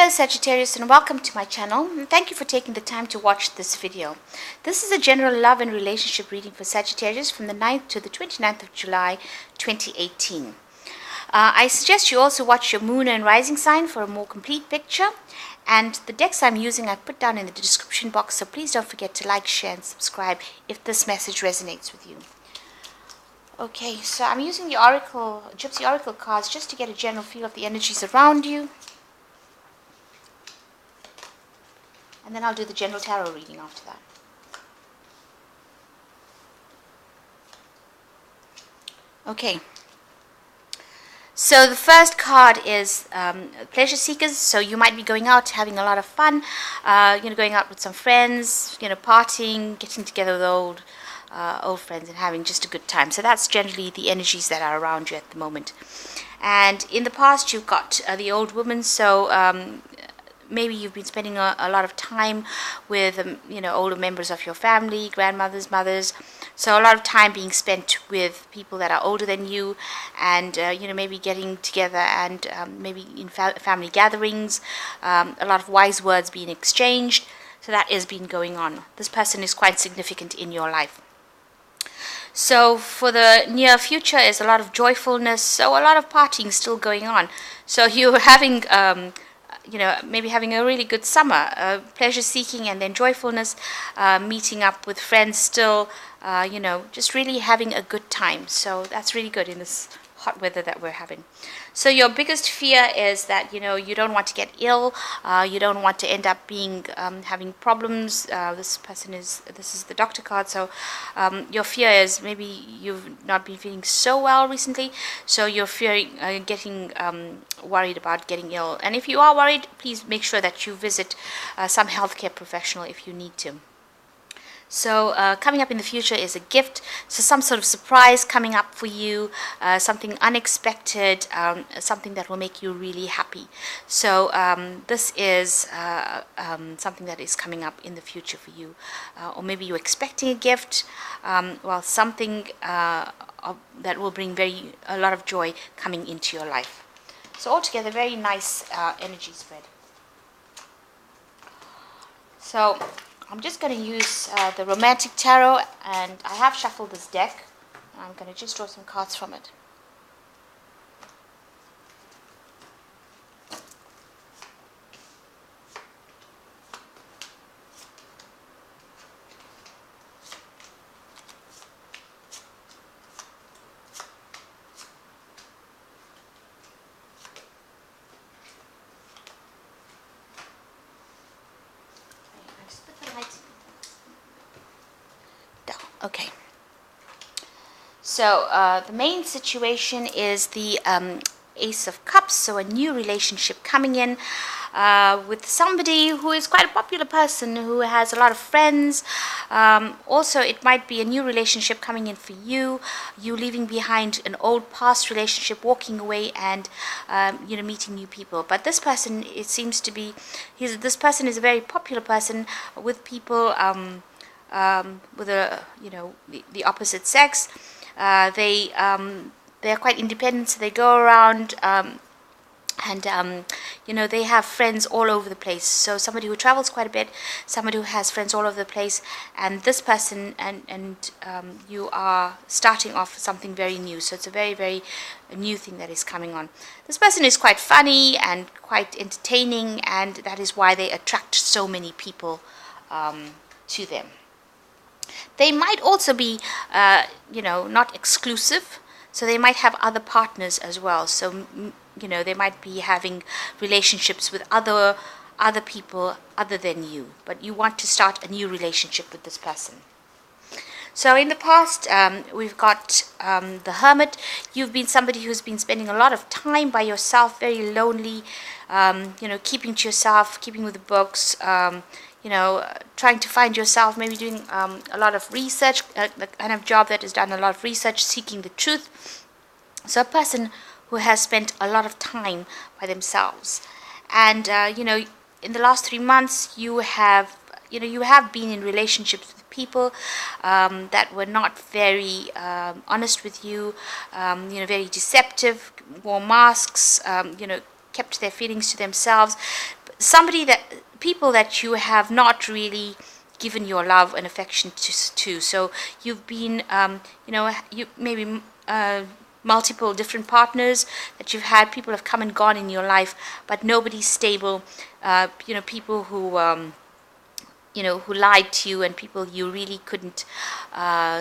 Hello Sagittarius, and welcome to my channel, and thank you for taking the time to watch this video. This is a general love and relationship reading for Sagittarius from the 9th to the 29th of July 2018. I suggest you also watch your moon and rising sign for a more complete picture, and the decks I'm using I've put down in the description box, so please don't forget to like, share and subscribe if this message resonates with you. Okay, so I'm using the Gypsy Oracle cards just to get a general feel of the energies around you. And then I'll do the general tarot reading after that. Okay. So the first card is pleasure seekers. So you might be going out, having a lot of fun, going out with some friends, partying, getting together with old friends and having just a good time. So that's generally the energies that are around you at the moment. And in the past, you've got the old woman. So maybe you've been spending a lot of time with older members of your family, grandmothers, mothers. So a lot of time being spent with people that are older than you, and maybe getting together and maybe in family gatherings, a lot of wise words being exchanged. So that has been going on. This person is quite significant in your life. So for the near future is a lot of joyfulness, so a lot of partying still going on. So you're having maybe having a really good summer, pleasure seeking and then joyfulness, meeting up with friends still, just really having a good time. So that's really good in this hot weather that we're having. So your biggest fear is that you don't want to get ill, you don't want to end up having problems. This is the doctor card. So your fear is maybe you've not been feeling so well recently, so you're fearing getting worried about getting ill. And if you are worried, please make sure that you visit some healthcare professional if you need to. So coming up in the future is a gift, so some sort of surprise coming up for you, something unexpected, something that will make you really happy. So this is something that is coming up in the future for you, or maybe you're expecting a gift, something that will bring a lot of joy coming into your life. So altogether, very nice energy spread. So I'm just going to use the Romantic Tarot, and I have shuffled this deck. I'm going to just draw some cards from it. Okay, so the main situation is the Ace of Cups, so a new relationship coming in with somebody who is quite a popular person, who has a lot of friends. Also, it might be a new relationship coming in for you, leaving behind an old past relationship, walking away and meeting new people. But this person, it seems to be, this person is a very popular person with people with the opposite sex. They are quite independent, so they go around they have friends all over the place. So somebody who travels quite a bit, somebody who has friends all over the place, and this person and you are starting off something very new. So it's a very, very new thing that is coming on. This person is quite funny and quite entertaining, and that is why they attract so many people to them. They might also be, not exclusive, so they might have other partners as well. So, they might be having relationships with other people other than you, but you want to start a new relationship with this person. So in the past, we've got the Hermit. You've been somebody who's been spending a lot of time by yourself, very lonely, keeping to yourself, keeping with the books, trying to find yourself, maybe doing a lot of research, the kind of job that has done a lot of research, seeking the truth. So a person who has spent a lot of time by themselves. And, in the last 3 months, you have been in relationships with people that were not very honest with you, very deceptive, wore masks, kept their feelings to themselves. people that you have not really given your love and affection to. So you've been, you maybe multiple different partners that you've had. People have come and gone in your life, but nobody's stable. People who lied to you, and people you really couldn't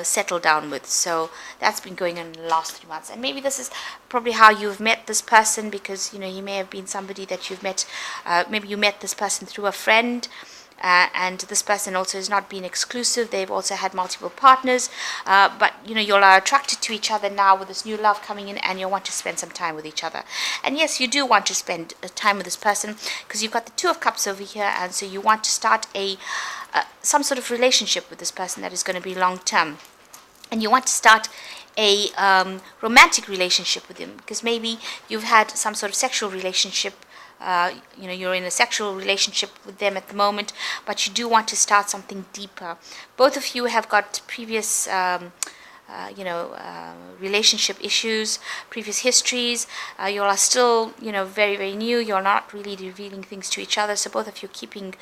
settle down with. So that's been going on in the last 3 months. And maybe this is probably how you've met this person, because, he may have been somebody that you've met, maybe you met this person through a friend. And this person also has not been exclusive. They've also had multiple partners, but you all are attracted to each other now with this new love coming in, and you want to spend some time with each other. And yes, you do want to spend time with this person, because you've got the Two of Cups over here, and so you want to start some sort of relationship with this person that is going to be long term, and you want to start a romantic relationship with him, because maybe you've had some sort of sexual relationship. You're in a sexual relationship with them at the moment, but you do want to start something deeper. Both of you have got previous, relationship issues, previous histories. You all are still, very, very new. You're not really revealing things to each other, so both of you keeping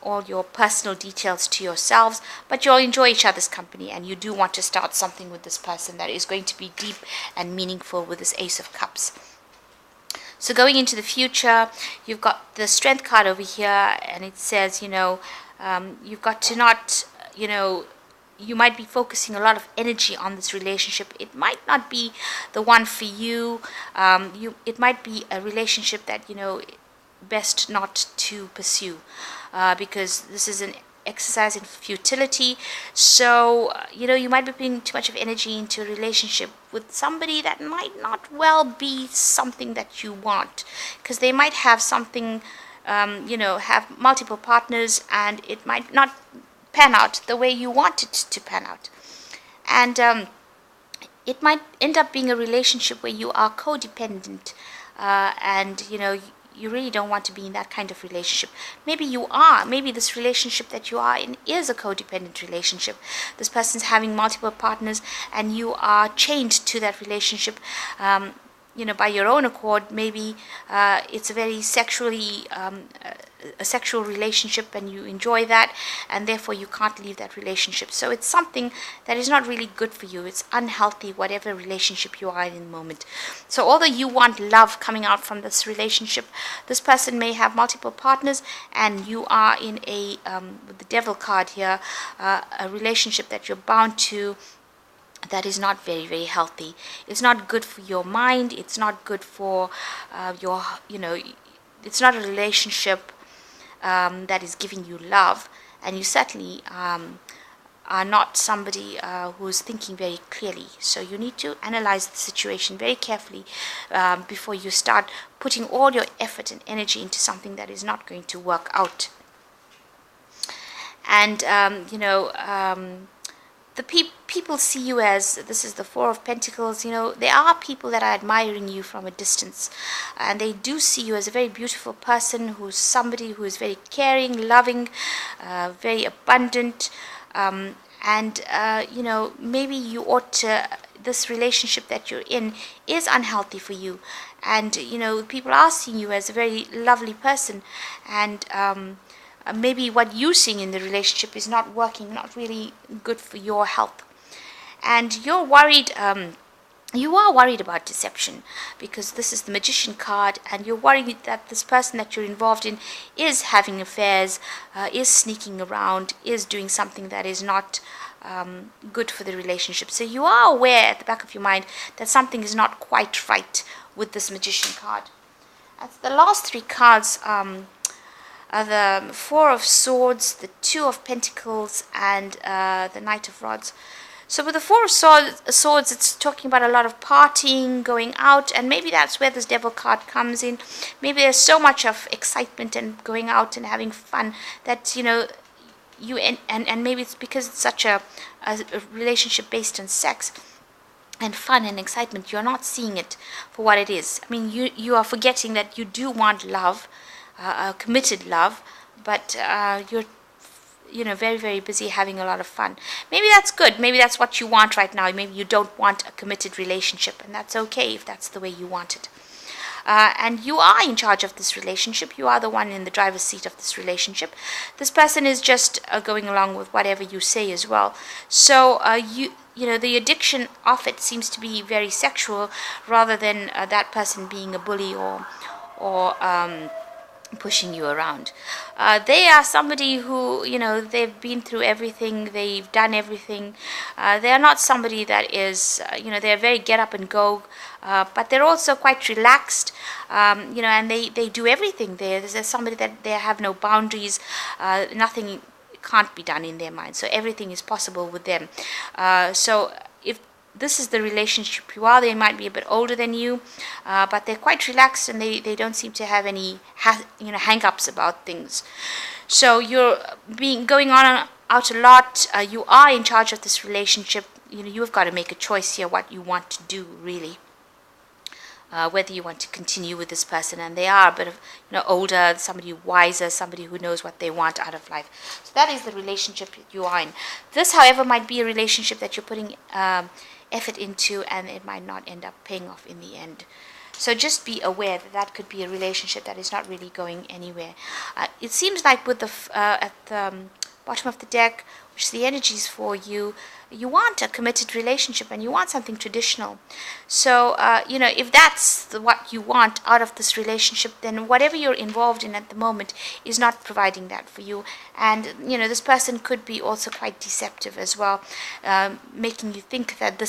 all your personal details to yourselves, but you all enjoy each other's company, and you do want to start something with this person that is going to be deep and meaningful with this Ace of Cups. So going into the future, you've got the Strength card over here, and it says, you've got to not, you might be focusing a lot of energy on this relationship. It might not be the one for you. It might be a relationship that, best not to pursue, because this is an exercise in futility. So you might be putting too much of energy into a relationship with somebody that might not well be something that you want, because they might have something, have multiple partners, and it might not pan out the way you want it to pan out. And it might end up being a relationship where you are codependent, and you really don't want to be in that kind of relationship. Maybe you are. Maybe this relationship that you are in is a codependent relationship. This person's having multiple partners, and you are chained to that relationship, by your own accord. Maybe it's a very sexually a sexual relationship, and you enjoy that, and therefore you can't leave that relationship. So it's something that is not really good for you. It's unhealthy, whatever relationship you are in the moment. So although you want love coming out from this relationship, this person may have multiple partners, and you are in a with the Devil card here, a relationship that you're bound to, that is not very, very healthy. It's not good for your mind. It's not good for it's not a relationship that is giving you love, and you certainly are not somebody who's thinking very clearly. So you need to analyze the situation very carefully before you start putting all your effort and energy into something that is not going to work out. And the people see you as, this is the Four of Pentacles. There are people that are admiring you from a distance, and they do see you as a very beautiful person, who's somebody who is very caring, loving, very abundant, maybe you ought to, this relationship that you're in is unhealthy for you, and people are seeing you as a very lovely person, and maybe what you're seeing in the relationship is not working, not really good for your health. And you're worried, you are worried about deception, because this is the Magician card, and you're worried that this person that you're involved in is having affairs, is sneaking around, is doing something that is not good for the relationship. So you are aware at the back of your mind that something is not quite right with this Magician card. As the last three cards are the Four of Swords, the Two of Pentacles, and the Knight of Rods. So with the Four of Swords, it's talking about a lot of partying, going out, and maybe that's where this Devil card comes in. Maybe there's so much of excitement and going out and having fun that, you and maybe it's because it's such a relationship based on sex and fun and excitement, you're not seeing it for what it is. I mean, you are forgetting that you do want love, committed love, but you're very, very busy having a lot of fun. Maybe that's good. Maybe that's what you want right now. Maybe you don't want a committed relationship, and that's okay if that's the way you want it. and you are in charge of this relationship. You are the one in the driver's seat of this relationship. This person is just going along with whatever you say as well. So the addiction of it seems to be very sexual, rather than that person being a bully or pushing you around. They are somebody who, they've been through everything, they've done everything. They are not somebody that is, they're very get up and go, but they're also quite relaxed, and they do everything. There's somebody that they have no boundaries, nothing can't be done in their mind. So everything is possible with them. So if this is the relationship you are, they might be a bit older than you, but they're quite relaxed, and they don't seem to have any hang-ups about things. So you're going on out a lot. You are in charge of this relationship. You've got to make a choice here what you want to do, really. Whether you want to continue with this person, and they are a bit of older, somebody wiser, somebody who knows what they want out of life. So that is the relationship you are in. This, however, might be a relationship that you're putting effort into, and it might not end up paying off in the end. So just be aware that could be a relationship that is not really going anywhere. It seems like with the at the bottom of the deck, which the energies for you, you want a committed relationship, and you want something traditional. So if that's what you want out of this relationship, then whatever you're involved in at the moment is not providing that for you. And this person could be also quite deceptive as well, making you think that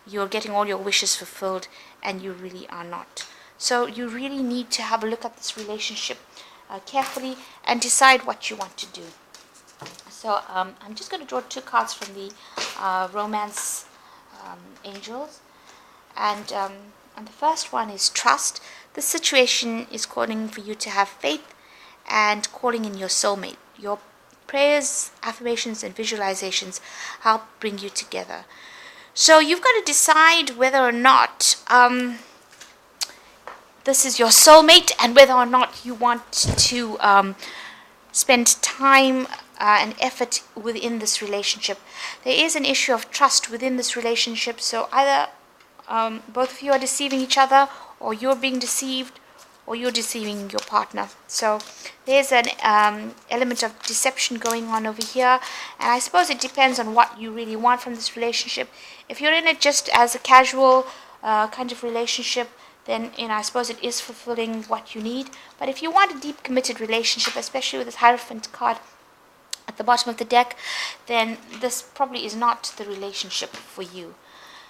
you're getting all your wishes fulfilled, and you really are not. So you really need to have a look at this relationship carefully and decide what you want to do. So I'm just going to draw 2 cards from the romance angels, and the first one is trust. This situation is calling for you to have faith and calling in your soulmate. Your prayers, affirmations, and visualizations help bring you together. So you've got to decide whether or not this is your soulmate, and whether or not you want to spend time and effort within this relationship. There is an issue of trust within this relationship, so either both of you are deceiving each other, or you're being deceived, or you're deceiving your partner. So there's an element of deception going on over here, and I suppose it depends on what you really want from this relationship. If you're in it just as a casual kind of relationship, then I suppose it is fulfilling what you need. But if you want a deep committed relationship, especially with this Hierophant card at the bottom of the deck, then this probably is not the relationship for you.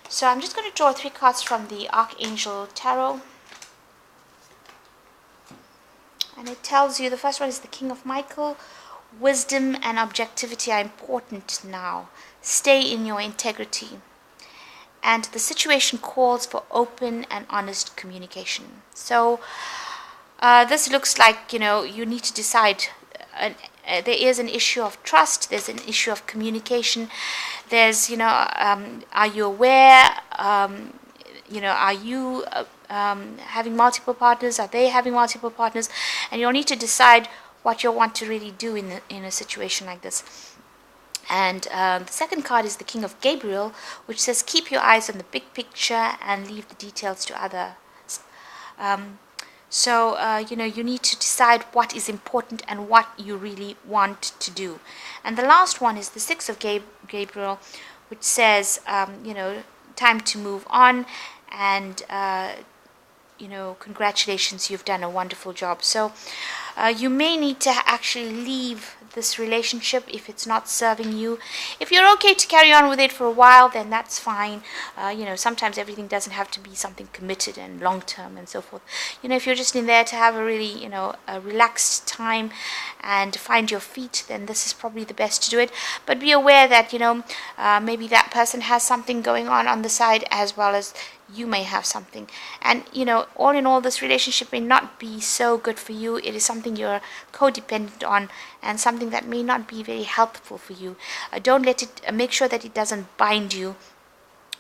So I'm just going to draw 3 cards from the Archangel Tarot, and it tells you the first one is the King of Michael. Wisdom and objectivity are important now. Stay in your integrity. And the situation calls for open and honest communication. So this looks like you need to decide. There is an issue of trust. There's an issue of communication. There's are you aware? Are you having multiple partners? Are they having multiple partners? And you'll need to decide what you want to really do in a situation like this. And the second card is the King of Gabriel, which says keep your eyes on the big picture and leave the details to others. You need to decide what is important and what you really want to do. And the last one is the Six of Gabriel, which says time to move on, and congratulations, you've done a wonderful job. So you may need to actually leave this relationship if it's not serving you. If you're okay to carry on with it for a while, then that's fine. Sometimes everything doesn't have to be something committed and long term and so forth. If you're just in there to have a really a relaxed time and find your feet, then this is probably the best to do it. But be aware that maybe that person has something going on the side, as well as you may have something. And all in all, this relationship may not be so good for you. It is something you're codependent on, and something that may not be very helpful for you. Don't let it, make sure that it doesn't bind you,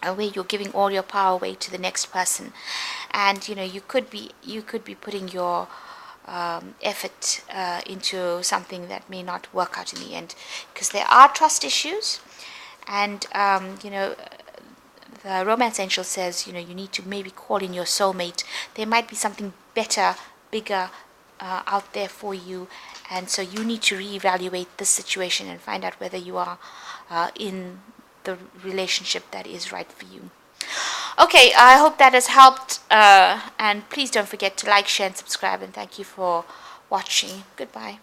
where you're giving all your power away to the next person. And you could be putting your effort into something that may not work out in the end, because there are trust issues. And the romance angel says, you need to maybe call in your soulmate. There might be something better, bigger out there for you, and so you need to reevaluate this situation and find out whether you are in the relationship that is right for you. Okay, I hope that has helped, and please don't forget to like, share, and subscribe, and thank you for watching. Goodbye.